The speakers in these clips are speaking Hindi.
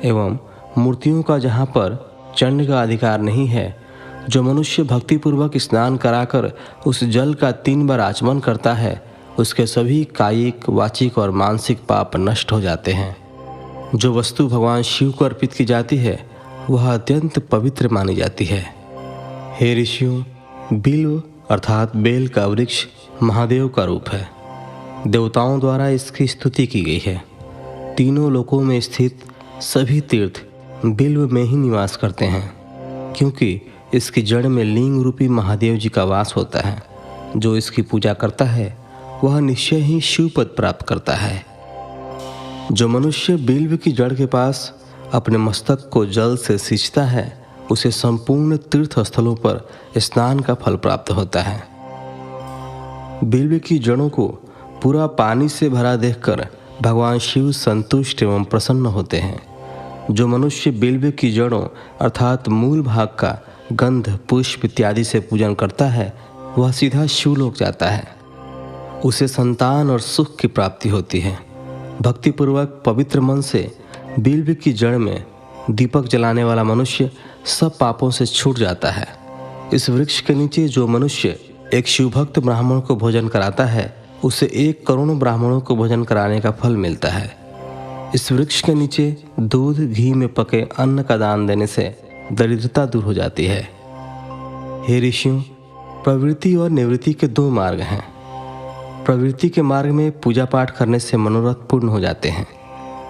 एवं मूर्तियों का जहाँ पर चंड का अधिकार नहीं है, जो मनुष्य भक्तिपूर्वक स्नान कराकर उस जल का 3 बार आचमन करता है, उसके सभी कायिक, वाचिक और मानसिक पाप नष्ट हो जाते हैं। जो वस्तु भगवान शिव को अर्पित की जाती है वह अत्यंत पवित्र मानी जाती है। हे ऋषियों, बिल्व अर्थात बेल का वृक्ष महादेव का रूप है। देवताओं द्वारा इसकी स्तुति की गई है। तीनों लोकों में स्थित सभी तीर्थ बिल्व में ही निवास करते हैं, क्योंकि इसकी जड़ में लिंग रूपी महादेव जी का वास होता है। जो इसकी पूजा करता है वह निश्चय ही शिव पद प्राप्त करता है। जो मनुष्य बिल्व की जड़ के पास अपने मस्तक को जल से सींचता है, उसे संपूर्ण तीर्थ स्थलों पर स्नान का फल प्राप्त होता है। बिल्व की जड़ों को पूरा पानी से भरा देखकर भगवान शिव संतुष्ट एवं प्रसन्न होते हैं। जो मनुष्य बिल्व की जड़ों अर्थात मूल भाग का गंध, पुष्प इत्यादि से पूजन करता है, वह सीधा शिवलोक जाता है। उसे संतान और सुख की प्राप्ति होती है। भक्तिपूर्वक पवित्र मन से बिल्व की जड़ में दीपक जलाने वाला मनुष्य सब पापों से छूट जाता है। इस वृक्ष के नीचे जो मनुष्य एक शिवभक्त ब्राह्मण को भोजन कराता है, उसे 1 करोड़ ब्राह्मणों को भोजन कराने का फल मिलता है। इस वृक्ष के नीचे दूध, घी में पके अन्न का दान देने से दरिद्रता दूर हो जाती है। हे ऋषियों, प्रवृत्ति और निवृत्ति के 2 मार्ग हैं। प्रवृत्ति के मार्ग में पूजा पाठ करने से मनोरथ पूर्ण हो जाते हैं।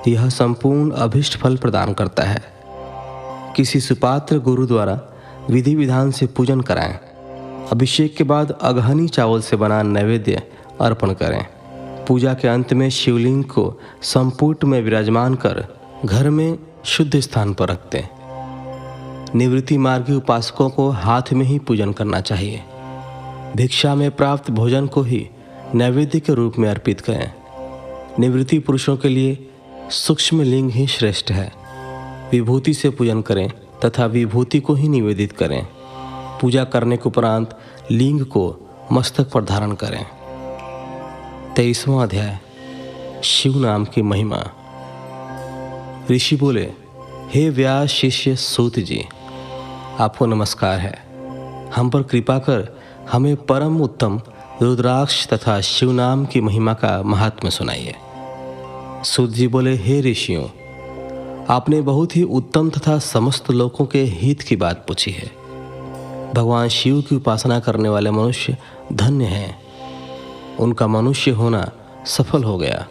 यह संपूर्ण अभिष्ट फल प्रदान करता है। किसी सुपात्र गुरु द्वारा विधि विधान से पूजन कराएं। अभिषेक के बाद अगहनी चावल से बना नैवेद्य अर्पण करें। पूजा के अंत में शिवलिंग को संपुट में विराजमान कर घर में शुद्ध स्थान पर रख दें। निवृत्ति मार्गी उपासकों को हाथ में ही पूजन करना चाहिए। भिक्षा में प्राप्त भोजन को ही नैवेद्य के रूप में अर्पित करें। निवृत्ति पुरुषों के लिए सूक्ष्म लिंग ही श्रेष्ठ है। विभूति से पूजन करें तथा विभूति को ही निवेदित करें। पूजा करने के उपरांत लिंग को मस्तक पर धारण करें। 23वां अध्याय, शिव नाम की महिमा। ऋषि बोले, हे व्यास शिष्य सूत जी, आपको नमस्कार है। हम पर कृपा कर हमें परम उत्तम रुद्राक्ष तथा शिव नाम की महिमा का महात्म्य सुनाइए। सूत जी बोले, हे ऋषियों, आपने बहुत ही उत्तम तथा समस्त लोकों के हित की बात पूछी है। भगवान शिव की उपासना करने वाले मनुष्य धन्य हैं। उनका मनुष्य होना सफल हो गया।